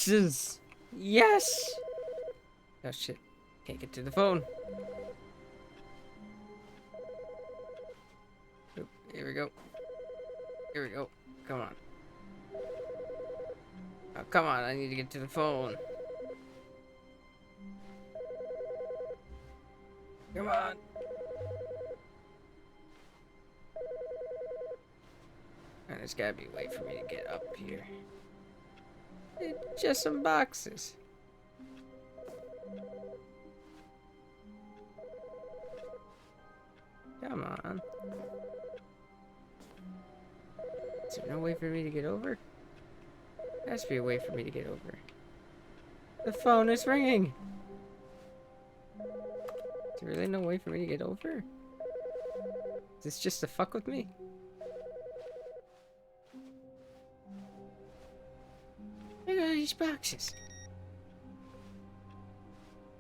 boxes! Yes! Oh shit. Can't get to the phone. Oop, here we go. Here we go. Come on. Oh, come on. I need to get to the phone. Come on. There's gotta be a way for me to get up here. It's just some boxes. Come on. Is there no way for me to get over? There has to be a way for me to get over. The phone is ringing. Is there really no way for me to get over? Is this just to fuck with me? Look at all these boxes.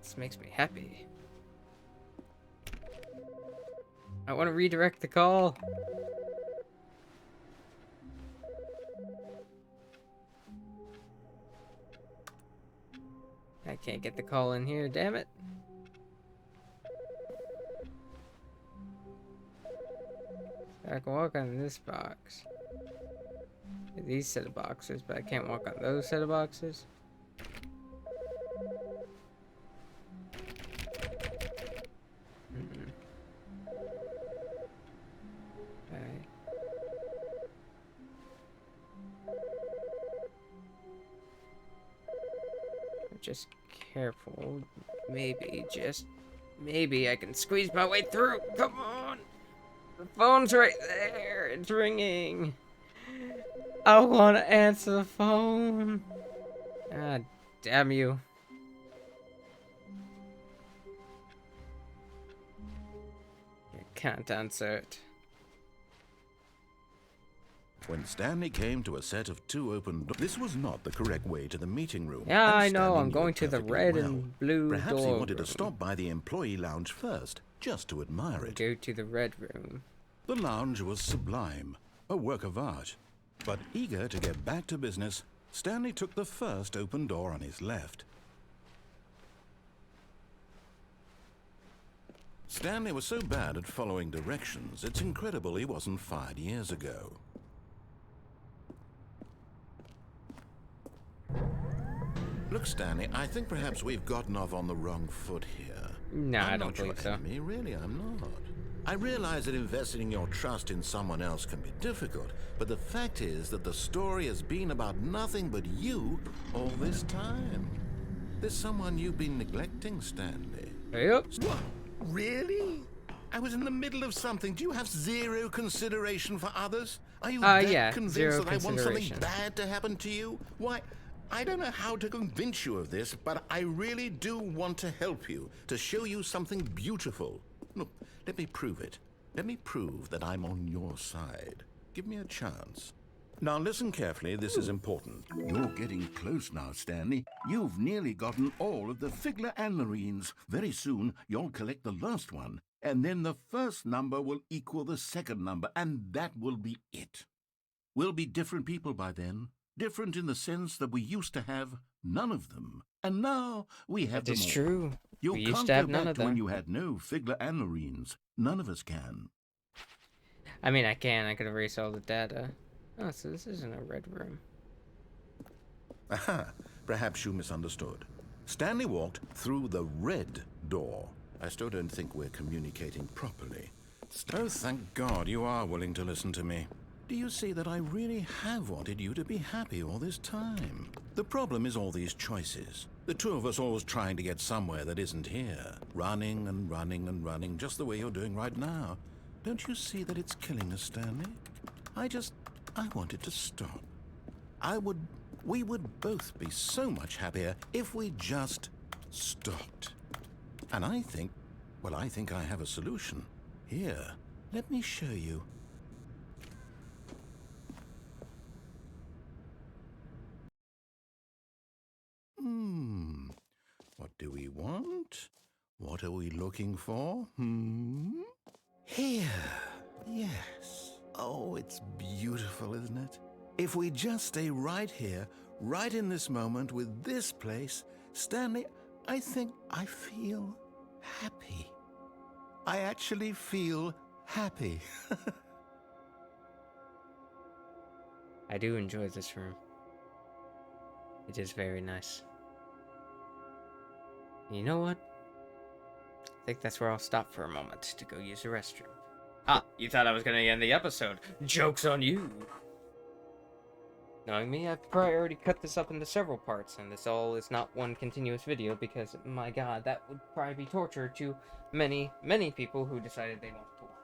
This makes me happy. I want to redirect the call. I can't get the call in here, damn it. I can walk on this box. These set of boxes, but I can't walk on those set of boxes. Okay. Just careful. Maybe I can squeeze my way through. Come on! The phone's right there. It's ringing. I want to answer the phone. Ah, damn you. You can't answer it. When Stanley came to a set of two open doors, this was not the correct way to the meeting room. Yeah, I know. Stanley I'm knew going it to the perfectly red well. and blue Perhaps door he wanted room. to stop by the employee lounge first, just to admire it. Go to the red room. The lounge was sublime, a work of art. But eager to get back to business, Stanley took the first open door on his left. Stanley was so bad at following directions, it's incredible he wasn't fired years ago. Look, Stanley, I think perhaps we've gotten off on the wrong foot here. No, I I'm don't not your believe so. enemy, really, I'm not. I realize that investing your trust in someone else can be difficult, but the fact is that the story has been about nothing but you all this time. There's someone you've been neglecting, Stanley. Yep. What? Really? I was in the middle of something. Do you have zero consideration for others? Are you that yeah, convinced zero that I want something consideration. bad to happen to you? Why, I don't know how to convince you of this, but I really do want to help you, to show you something beautiful. Look, let me prove it. Let me prove that I'm on your side. Give me a chance. Now listen carefully, this is important. You're getting close now, Stanley. You've nearly gotten all of the Figler Anlarines. Very soon, you'll collect the last one, and then the first number will equal the second number, and that will be it. We'll be different people by then. Different in the sense that we used to have none of them. And now we have them all. It's true. You We can't used to have go none back of to when them. you had no Figler Anlarines. None of us can. I mean, I can. I could erase all the data. Oh, so this isn't a red room. Aha, perhaps you misunderstood. Stanley walked through the red door. I still don't think we're communicating properly. Oh, thank God you are willing to listen to me. Do you see that I really have wanted you to be happy all this time? The problem is all these choices. The two of us always trying to get somewhere that isn't here. Running and running and running, just the way you're doing right now. Don't you see that it's killing us, Stanley? I wanted to stop. We would both be so much happier if we just stopped. And I think I have a solution. Here, let me show you. What do we want? What are we looking for? Here. Yes. Oh, it's beautiful, isn't it? If we just stay right here, right in this moment with this place, Stanley, I think I feel happy. I actually feel happy. I do enjoy this room. It is very nice. You know what? I think that's where I'll stop for a moment to go use the restroom. Ah, you thought I was gonna end the episode. Joke's on you! Knowing me, I've probably already cut this up into several parts, and this all is not one continuous video because, my god, that would probably be torture to many, many people who decided they want to watch.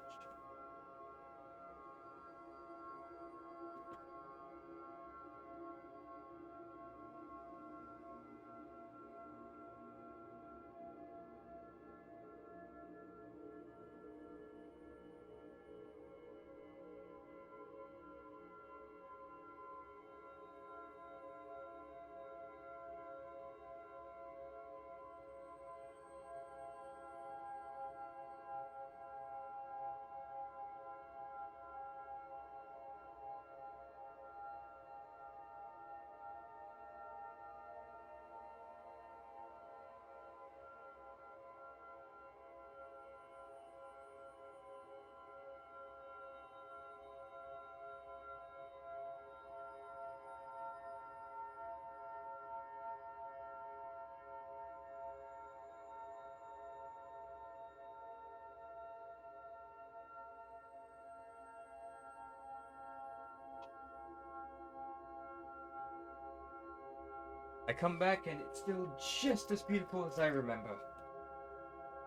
I come back and it's still just as beautiful as I remember.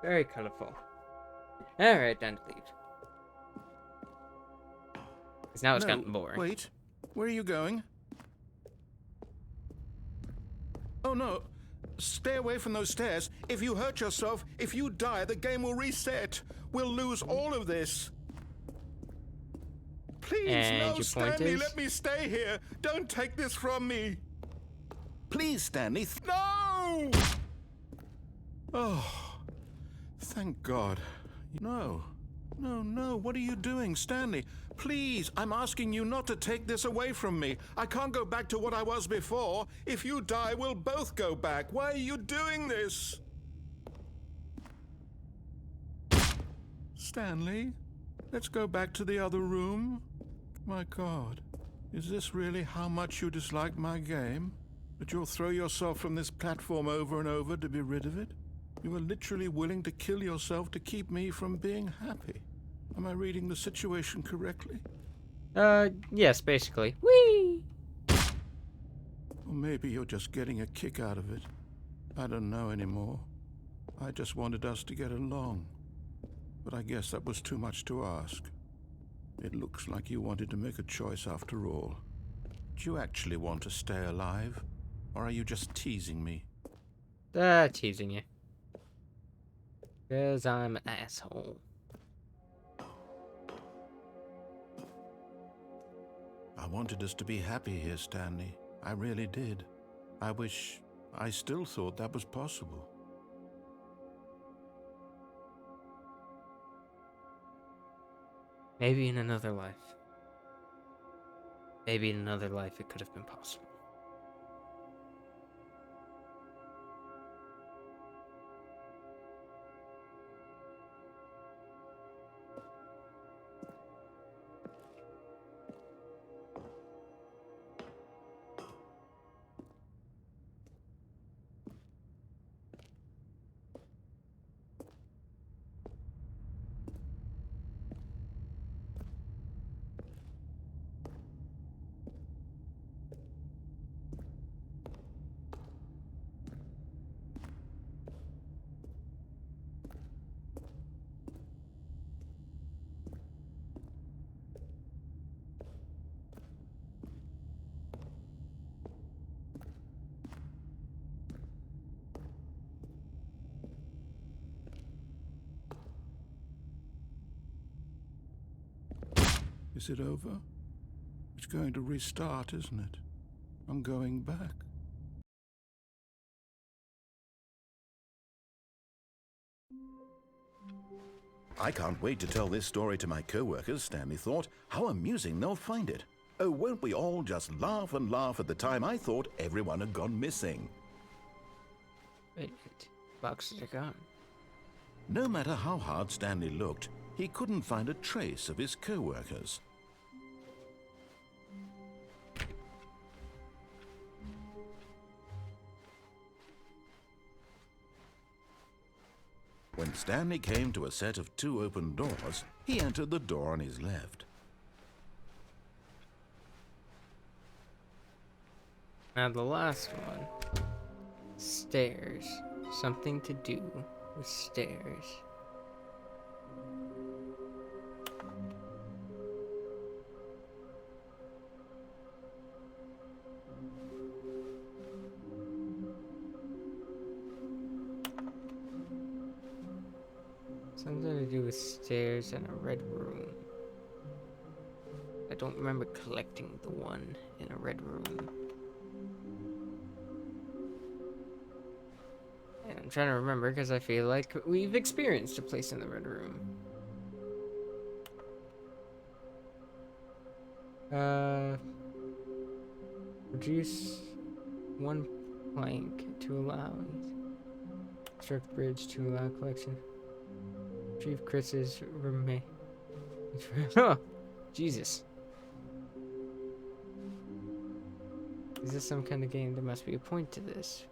Very colorful. Alright, time to leave. Because now it's gotten boring. Wait, where are you going? Oh no, stay away from those stairs. If you hurt yourself, if you die, the game will reset. We'll lose all of this. Please, And no, your point Stanley, is? let me stay here. Don't take this from me. Please, Stanley. No! Oh, thank God. No, no, what are you doing, Stanley? Please, I'm asking you not to take this away from me. I can't go back to what I was before. If you die, we'll both go back. Why are you doing this? Stanley, let's go back to the other room. My God, is this really how much you dislike my game? That you'll throw yourself from this platform over and over to be rid of it? You are literally willing to kill yourself to keep me from being happy. Am I reading the situation correctly? Yes, basically. Whee! Or maybe you're just getting a kick out of it. I don't know anymore. I just wanted us to get along. But I guess that was too much to ask. It looks like you wanted to make a choice after all. Do you actually want to stay alive? Or are you just teasing me? Teasing you. Because I'm an asshole. I wanted us to be happy here, Stanley. I really did. I wish I still thought that was possible. Maybe in another life. Maybe in another life it could have been possible. Is it over? It's going to restart, isn't it? I'm going back. I can't wait to tell this story to my co-workers, Stanley thought. How amusing they'll find it. Oh, won't we all just laugh and laugh at the time I thought everyone had gone missing? Wait, boxes are gone. No matter how hard Stanley looked, he couldn't find a trace of his co-workers. When Stanley came to a set of 2 open doors, he entered the door on his left. Now the last one. Stairs. Something to do with stairs. Something to do with stairs and a red room. I don't remember collecting the one in a red room. And I'm trying to remember because I feel like we've experienced a place in the red room. Reduce 1 plank to allow. Construct bridge to allow collection. Retrieve Chris's remain. Oh, Jesus. Is this some kind of game? There must be a point to this.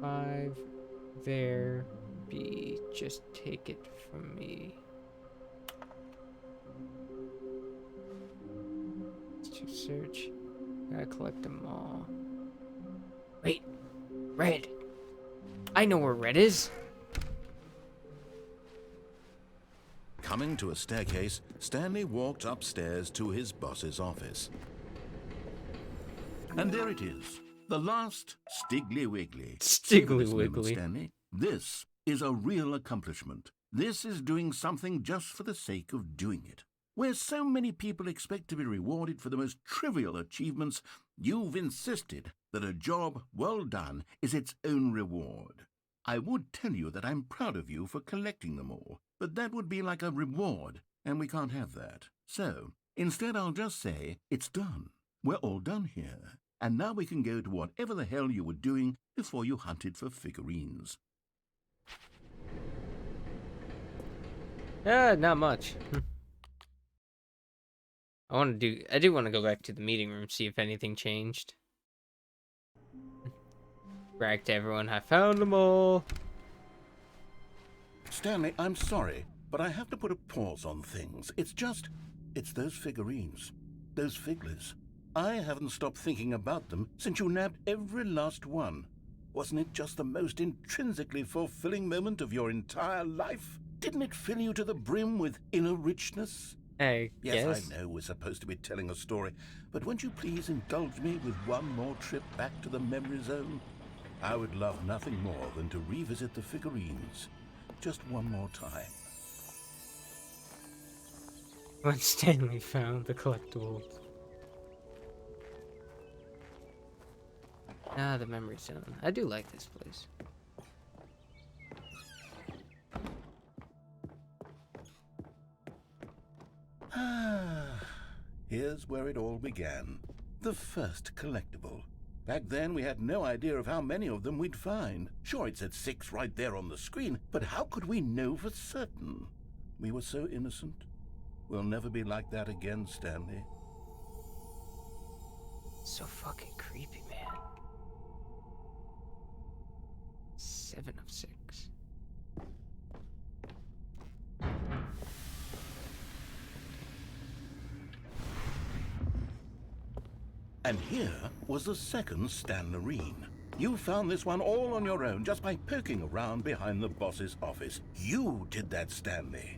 5 there be. Just take it from me. To search. Gotta collect them all. Wait. Red. I know where red is. Coming to a staircase, Stanley walked upstairs to his boss's office. And there it is, the last Stiggly Wiggly. Stiggly This moment, Wiggly. Stanley, this is a real accomplishment. This is doing something just for the sake of doing it. Where so many people expect to be rewarded for the most trivial achievements, you've insisted that a job well done is its own reward. I would tell you that I'm proud of you for collecting them all, but that would be like a reward, and we can't have that. So, instead I'll just say, it's done. We're all done here, and now we can go to whatever the hell you were doing before you hunted for figurines. Not much. I do want to go back to the meeting room, see if anything changed. Brag to everyone, I found them all. Stanley, I'm sorry, but I have to put a pause on things. It's those figurines, those figglers. I haven't stopped thinking about them since you nabbed every last one. Wasn't it just the most intrinsically fulfilling moment of your entire life? Didn't it fill you to the brim with inner richness? I Yes, guess. I know we're supposed to be telling a story, but won't you please indulge me with one more trip back to the memory zone? I would love nothing more than to revisit the figurines. Just one more time. When Stanley found the collectibles. Ah, the memory zone. I do like this place. Here's where it all began. The first collectible. Back then, we had no idea of how many of them we'd find. Sure, it said 6 right there on the screen, but how could we know for certain? We were so innocent. We'll never be like that again, Stanley. So fucking creepy, man. 7 of 6. And here was the second Stanlerine. You found this one all on your own just by poking around behind the boss's office. You did that, Stanley.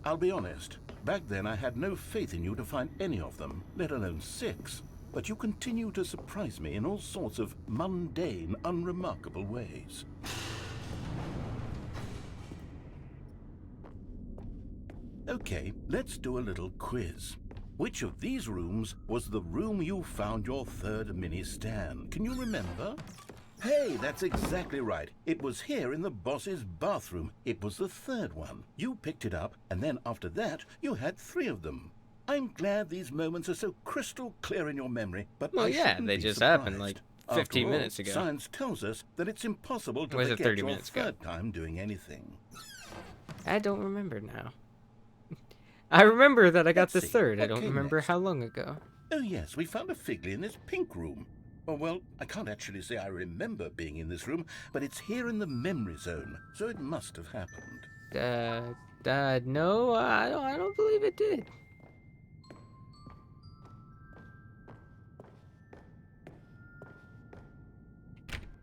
I'll be honest, back then I had no faith in you to find any of them, let alone 6. But you continue to surprise me in all sorts of mundane, unremarkable ways. Okay, let's do a little quiz. Which of these rooms was the room you found your third mini Stan? Can you remember? Hey, that's exactly right. It was here in the boss's bathroom. It was the third one. You picked it up, and then after that, you had 3 of them. I'm glad these moments are so crystal clear in your memory, but Well, I yeah, shouldn't they be just surprised. happened like After 15 all, minutes ago. Science tells us that it's impossible to Was it forget 30 your minutes ago? third time doing anything. I don't remember now. I remember that I got Let's the see, third. I what don't came remember next? how long ago. Oh yes, we found a Figley in this pink room. Oh, well, I can't actually say I remember being in this room, but it's here in the memory zone, so it must have happened. No, I don't believe it did.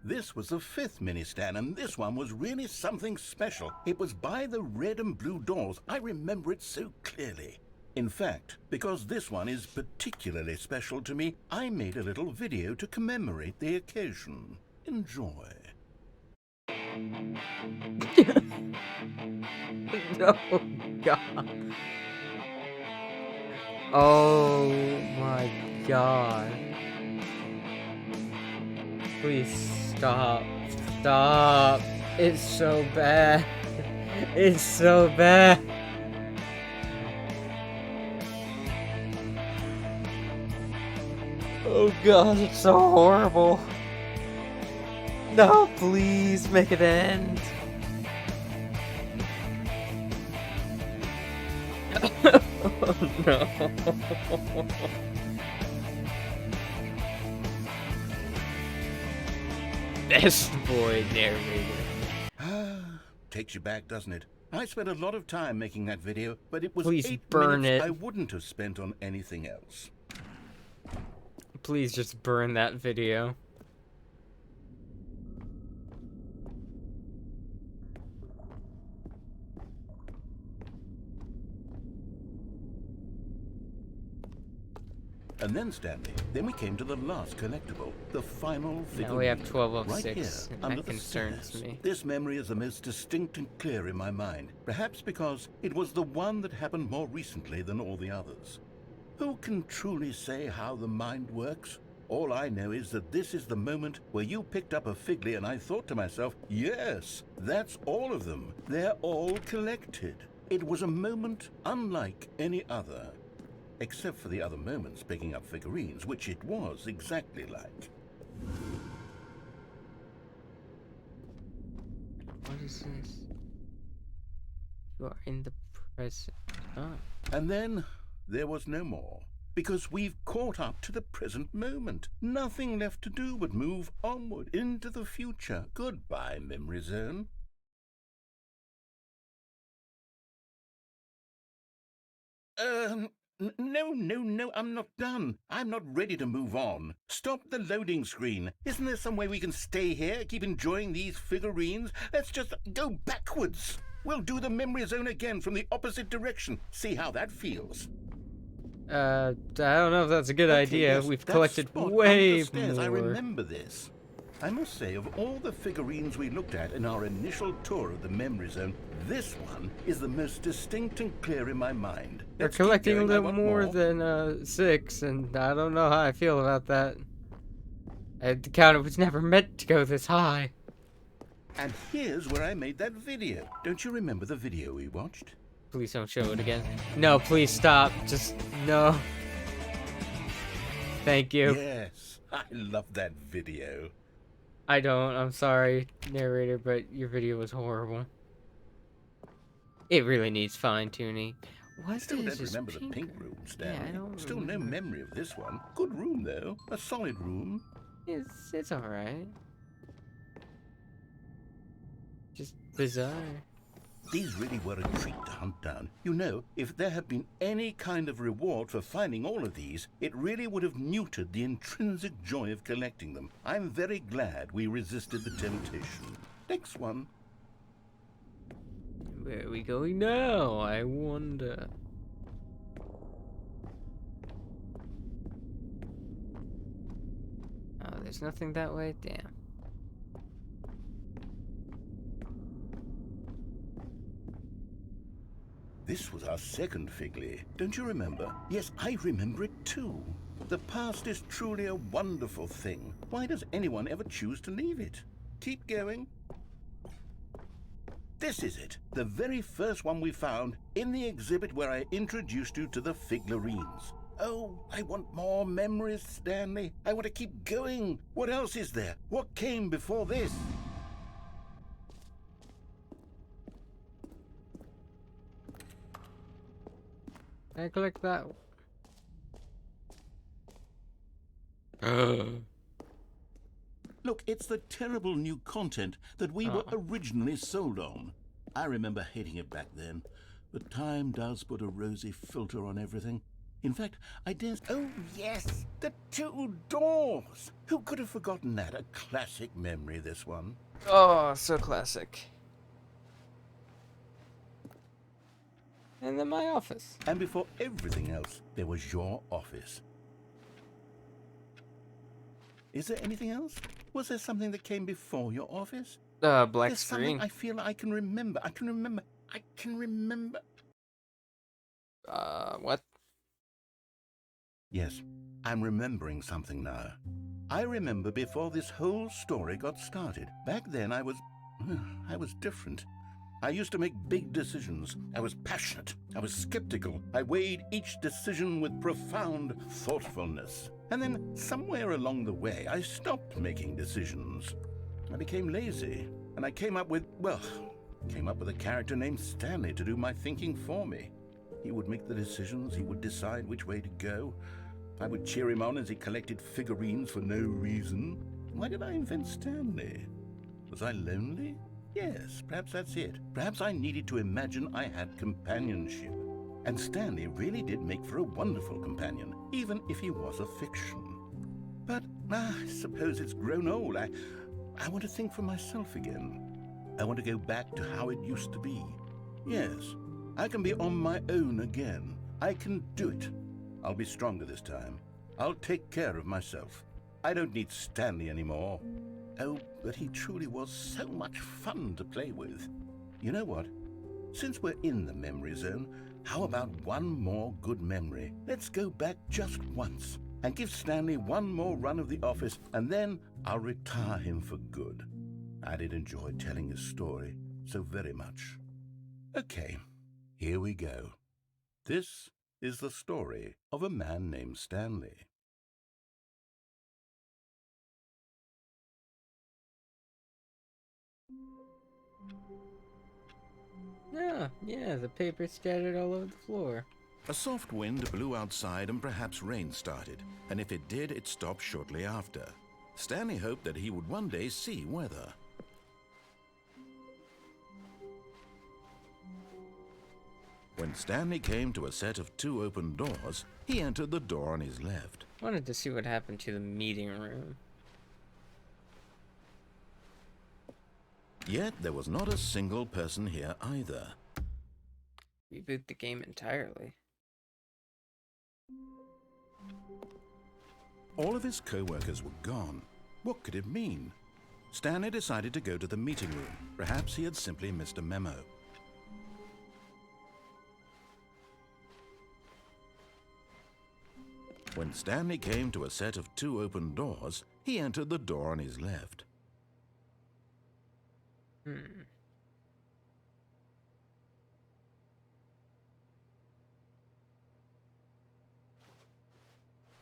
This was the fifth mini-stand, and this one was really something special. It was by the red and blue doors. I remember it so clearly. In fact, because this one is particularly special to me, I made a little video to commemorate the occasion. Enjoy. Oh, God. Oh, my God. Please stop. Stop. It's so bad. It's so bad. Oh, God, it's so horrible. No, please make it end. Oh, no. Best boy narrator. Takes you back, doesn't it? I spent a lot of time making that video, but it was Please 8 burn minutes it. I wouldn't have spent on anything else. Please just burn that video. And then, Stanley, then we came to the last collectible, the final figurine. Now we have 12 of right 6, here, and under that the concerns stairs. me. This memory is the most distinct and clear in my mind, perhaps because it was the one that happened more recently than all the others. Who can truly say how the mind works? All I know is that this is the moment where you picked up a Figley and I thought to myself, yes, that's all of them. They're all collected. It was a moment unlike any other. Except for the other moments picking up figurines, which it was exactly like. What is this? You are in the present. Oh. And then there was no more, because we've caught up to the present moment. Nothing left to do but move onward into the future. Goodbye, memory zone. No, I'm not done. I'm not ready to move on. Stop the loading screen. Isn't there some way we can stay here, keep enjoying these figurines? Let's just go backwards. We'll do the memory zone again from the opposite direction. See how that feels. I don't know if that's a good idea. Yes, We've that collected spot way under the stairs, more. I remember this. I must say, of all the figurines we looked at in our initial tour of the memory zone, this one is the most distinct and clear in my mind. We're Let's keep collecting a going. I little want more than 6, and I don't know how I feel about that. The counter was never meant to go this high. And here's where I made that video. Don't you remember the video we watched? Please don't show it again. No, please stop. Just, no. Thank you. Yes, I love that video. I don't. I'm sorry, narrator, but your video was horrible. It really needs fine-tuning. I What's still this? don't Just remember the pink room, Stanley. Yeah, I don't Still no remember. memory of this one. Good room, though. A solid room. It's alright. Just bizarre. These really were a treat to hunt down. You know, if there had been any kind of reward for finding all of these, it really would have muted the intrinsic joy of collecting them. I'm very glad we resisted the temptation. Next one. Where are we going now? I wonder. Oh, there's nothing that way? Damn. This was our second Figley. Don't you remember? Yes, I remember it too. The past is truly a wonderful thing. Why does anyone ever choose to leave it? Keep going. This is it. The very first one we found in the exhibit where I introduced you to the figurines. Oh, I want more memories, Stanley. I want to keep going. What else is there? What came before this? I click that. Look, it's the terrible new content that we were originally sold on. I remember hating it back then, but time does put a rosy filter on everything. In fact, I dare... Oh, yes, the two doors. Who could have forgotten that? A classic memory, this one. Oh, so classic. And then my office. And before everything else, there was your office. Is there anything else? Was there something that came before your office? Black There's screen. something I feel I can remember. I can remember. What? Yes, I'm remembering something now. I remember before this whole story got started. Back then I was different. I used to make big decisions. I was passionate. I was skeptical. I weighed each decision with profound thoughtfulness. And then somewhere along the way, I stopped making decisions. I became lazy, and I came up with a character named Stanley to do my thinking for me. He would make the decisions. He would decide which way to go. I would cheer him on as he collected figurines for no reason. Why did I invent Stanley? Was I lonely? Yes, perhaps that's it. Perhaps I needed to imagine I had companionship. And Stanley really did make for a wonderful companion, even if he was a fiction. But I suppose it's grown old. I want to think for myself again. I want to go back to how it used to be. Yes, I can be on my own again. I can do it. I'll be stronger this time. I'll take care of myself. I don't need Stanley anymore. Oh, but he truly was so much fun to play with. You know what? Since we're in the memory zone, how about one more good memory? Let's go back just once and give Stanley one more run of the office, and then I'll retire him for good. I did enjoy telling his story so very much. Okay, here we go. This is the story of a man named Stanley. Yeah, the paper scattered all over the floor. A soft wind blew outside and perhaps rain started, and if it did, it stopped shortly after. Stanley hoped that he would one day see weather. When Stanley came to a set of 2 open doors, he entered the door on his left. Wanted to see what happened to the meeting room. Yet there was not a single person here either. Reboot the game entirely. All of his co-workers were gone. What could it mean? Stanley decided to go to the meeting room. Perhaps he had simply missed a memo. When Stanley came to a set of 2 open doors, he entered the door on his left.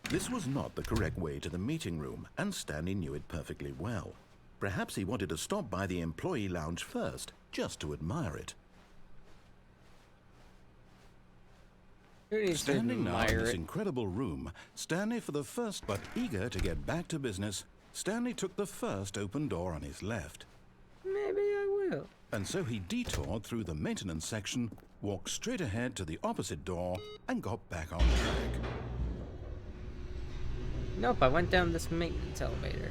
This was not the correct way to the meeting room, and Stanley knew it perfectly well. Perhaps he wanted to stop by the employee lounge first, just to admire it. Standing now in this incredible room, Stanley for the first, but eager to get back to business, Stanley took the first open door on his left. Maybe I will. And so he detoured through the maintenance section, walked straight ahead to the opposite door, and got back on track. Nope, I went down this maintenance elevator.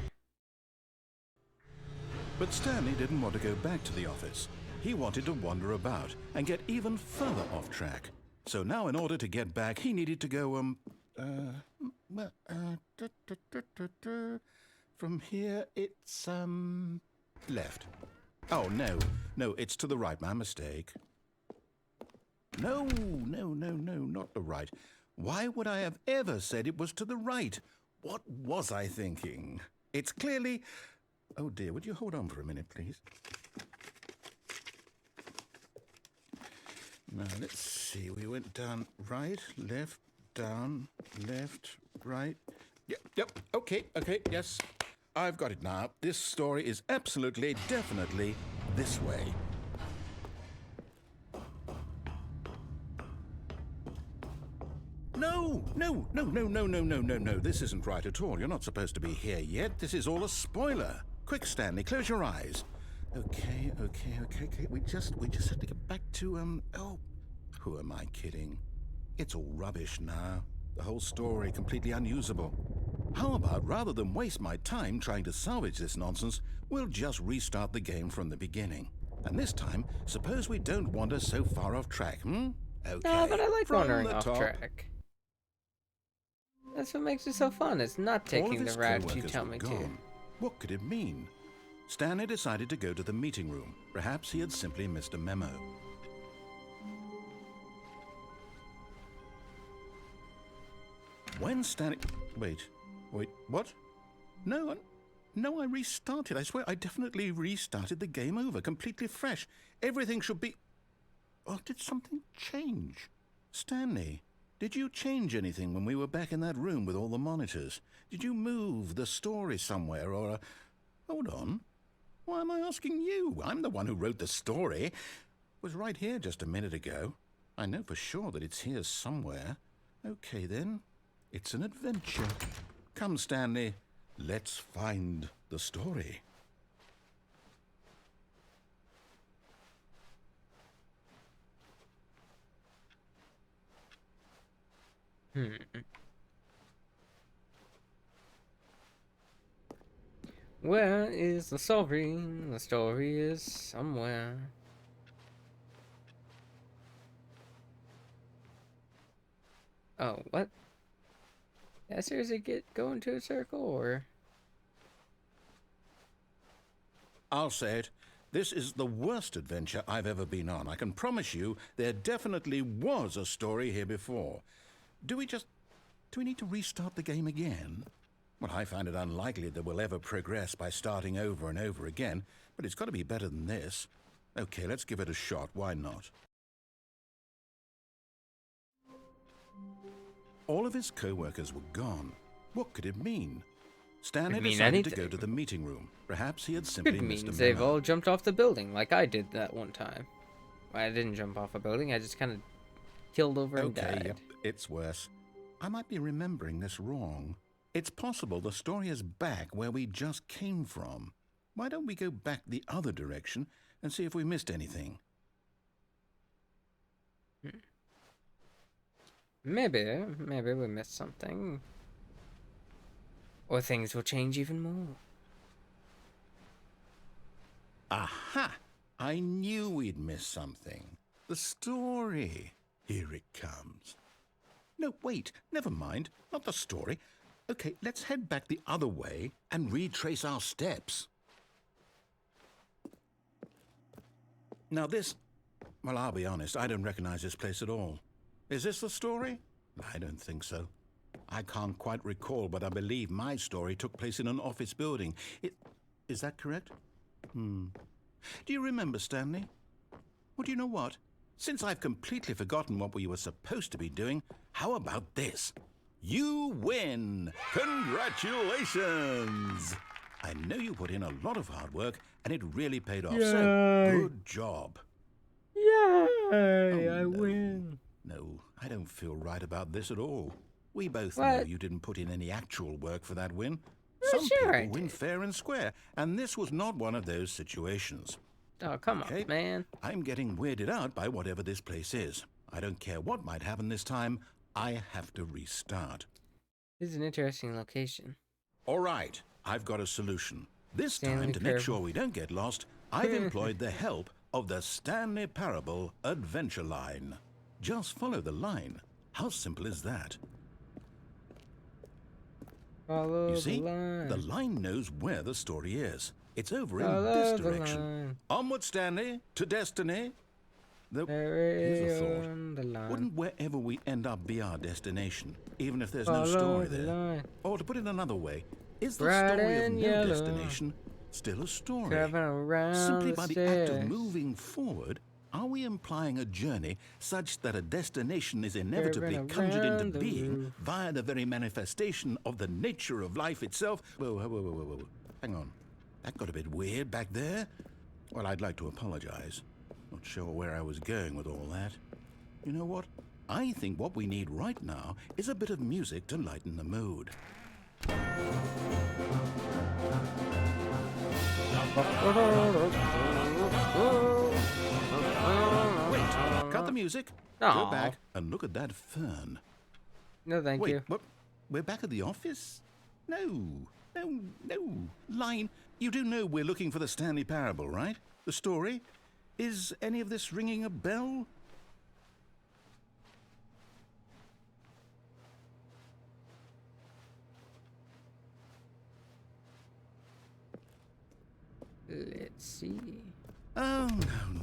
But Stanley didn't want to go back to the office. He wanted to wander about and get even further off track. So now in order to get back, he needed to go, from here it's, left. Oh, no, it's to the right, my mistake. No, not the right. Why would I have ever said it was to the right? What was I thinking? It's clearly... Oh dear, would you hold on for a minute, please? Now, let's see. We went down, right, left, down, left, right. Yep, okay, yes. I've got it now. This story is absolutely, definitely this way. No. This isn't right at all. You're not supposed to be here yet. This is all a spoiler. Quick, Stanley, close your eyes. Okay. We just have to get back to, oh, who am I kidding? It's all rubbish now. The whole story completely unusable. How about, rather than waste my time trying to salvage this nonsense, we'll just restart the game from the beginning. And this time, suppose we don't wander so far off track, Okay. No, but I like from wandering the off top. track. That's what makes it so fun. It's not All of taking the his route you co-workers tell were me gone. to. What could it mean? Stanley decided to go to the meeting room. Perhaps he had simply missed a memo. When Stanley... Wait, what? No, I restarted. I swear I definitely restarted the game over, completely fresh. Everything should be... Oh, did something change? Stanley, did you change anything when we were back in that room with all the monitors? Did you move the story somewhere or... Hold on. Why am I asking you? I'm the one who wrote the story. It was right here just a minute ago. I know for sure that it's here somewhere. Okay, then. It's an adventure. Come, Stanley. Let's find the story. Where is the story? The story is somewhere. Oh, what? Did I seriously go into a circle, or? I'll say it. This is the worst adventure I've ever been on. I can promise you there definitely was a story here before. Do we need to restart the game again? Well, I find it unlikely that we'll ever progress by starting over and over again, but it's got to be better than this. Okay, let's give it a shot. Why not? All of his co-workers were gone. What could it mean? Stanley Could mean decided to anything. go to the meeting room. Perhaps he had simply It missed a means memo. they've all jumped off the building, like I did that one time. Well, I didn't jump off a building, I just kind of killed over and Okay, died. yep, it's worse. I might be remembering this wrong. It's possible the story is back where we just came from. Why don't we go back the other direction and see if we missed anything? Maybe we missed something. Or things will change even more. Aha! I knew we'd missed something. The story. Here it comes. No, wait, never mind. Not the story. Okay, let's head back the other way and retrace our steps. Now this... Well, I'll be honest, I don't recognize this place at all. Is this the story? I don't think so. I can't quite recall, but I believe my story took place in an office building. Is that correct? Do you remember, Stanley? Well, do you know what? Since I've completely forgotten what we were supposed to be doing, how about this? You win! Congratulations! I know you put in a lot of hard work, and it really paid off, so Yay. good job. Yay! I no. win. No, I don't feel right about this at all. We both know you didn't put in any actual work for that win. Some sure I people win did. fair and square, and this was not one of those situations. Oh, come Okay. on, man. I'm getting weirded out by whatever this place is. I don't care what might happen this time. I have to restart. This is an interesting location. All right, I've got a solution. This Stanley time, to make Parable. sure we don't get lost, I've employed the help of the Stanley Parable Adventure Line. Just follow the line. How simple is that? Follow You see, the line. knows where the story is. It's over in Follow this the direction. line. Onward, Stanley, to destiny. Here's a Carry thought. on the line. Wouldn't wherever we end up be our destination, even if there's Follow no story the there? line. Or to put it another way, is the Bright story of and no yellow. destination still a story? Curving around Simply the by the act of stairs. moving forward, Are we implying a journey such that a destination is inevitably Curving conjured into around the being roof. via the very manifestation of the nature of life itself? Whoa. Hang on. That got a bit weird back there. Well, I'd like to apologize. Not sure where I was going with all that. You know what? I think what we need right now is a bit of music to lighten the mood. Wait, cut the music. Go Aw. back and look at that fern. No, thank Wait, you. what? We're back at the office? No. Line, you do know we're looking for the Stanley Parable, right? The story? Is any of this ringing a bell? Let's see. Oh,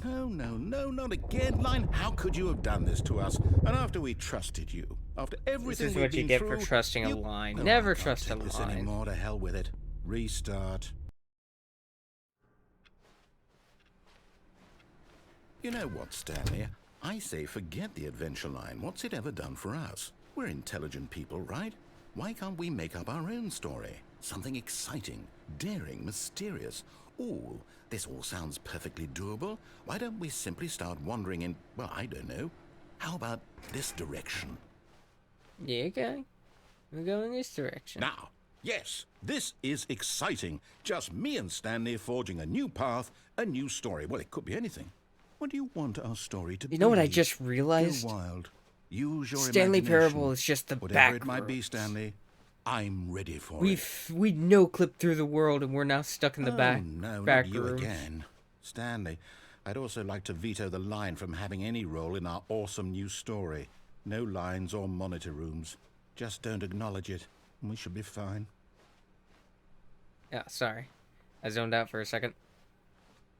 no, not again, Line. How could you have done this to us? And after we trusted you, after everything This is we've what you been get through, for trusting a you... line. No, Never I can't trust a take this line. anymore. To hell with it. Restart. You know what, Stanley? I say forget the adventure line. What's it ever done for us? We're intelligent people, right? Why can't we make up our own story? Something exciting, daring, mysterious. Ooh, this all sounds perfectly doable. Why don't we simply start wandering in, well, I don't know. How about this direction? Yeah, okay. We'll go in this direction. Now, yes, this is exciting. Just me and Stanley forging a new path, a new story. Well, it could be anything. What do you want our story to be? You know what I just realized? Go wild. Use your Stanley imagination. Parable is just the Whatever it back might be, roads. Stanley, I'm ready for We it. no clip through the world, and we're now stuck in the back No, back not you rooms. again. Stanley, I'd also like to veto the line from having any role in our awesome new story. No lines or monitor rooms. Just don't acknowledge it, and we should be fine. Yeah, sorry. I zoned out for a second.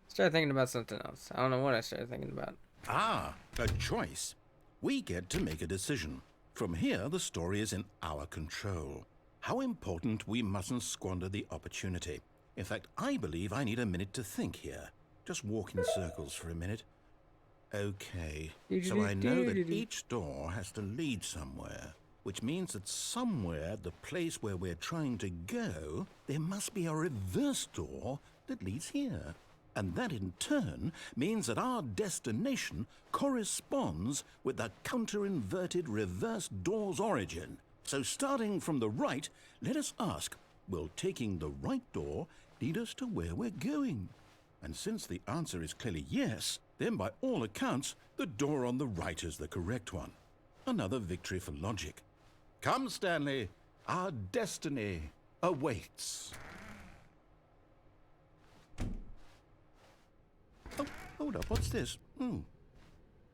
Started thinking about something else. I don't know what I started thinking about. Ah, a choice. We get to make a decision. From here, the story is in our control. How important we mustn't squander the opportunity. In fact, I believe I need a minute to think here. Just walk in circles for a minute. Okay, so I know that each door has to lead somewhere, which means that somewhere, the place where we're trying to go, there must be a reverse door that leads here. And that in turn means that our destination corresponds with the counter-inverted reverse door's origin. So starting from the right, let us ask, will taking the right door lead us to where we're going? And since the answer is clearly yes, then by all accounts, the door on the right is the correct one. Another victory for logic. Come, Stanley, our destiny awaits. Oh, hold up, what's this?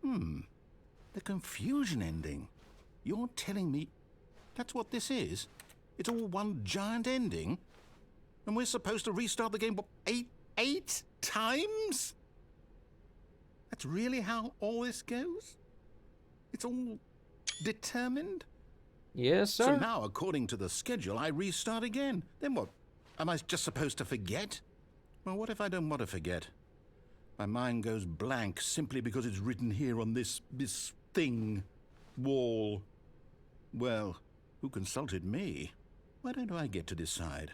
The confusion ending. You're telling me that's what this is? It's all one giant ending? And we're supposed to restart the game, what, eight times? That's really how all this goes? It's all determined? Yes, sir. So now, according to the schedule, I restart again. Then what? Am I just supposed to forget? Well, what if I don't want to forget? My mind goes blank simply because it's written here on this thing, wall. Well, who consulted me? Why don't I get to decide?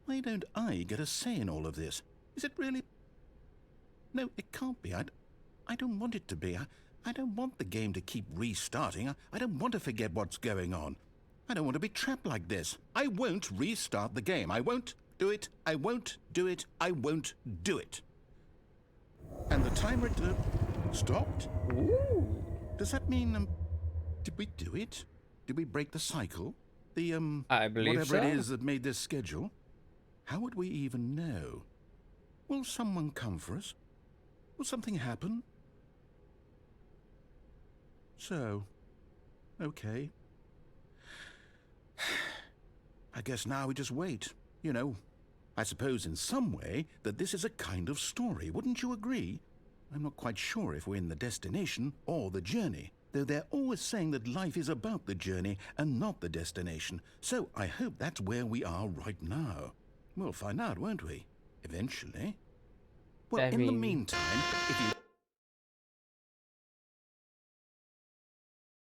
Why don't I get a say in all of this? Is it really? No, it can't be. I don't want it to be. I don't want the game to keep restarting. I don't want to forget what's going on. I don't want to be trapped like this. I won't restart the game. I won't do it. I won't do it. I won't do it. And the timer stopped? Ooh. Does that mean, did we do it? Did we break the cycle? The, I believe whatever so. it is that made this schedule? How would we even know? Will someone come for us? Will something happen? So, okay. I guess now we just wait, you know. I suppose in some way that this is a kind of story, wouldn't you agree? I'm not quite sure if we're in the destination or the journey, though they're always saying that life is about the journey and not the destination. So I hope that's where we are right now. We'll find out, won't we? Eventually. Well, I in the mean- meantime, if you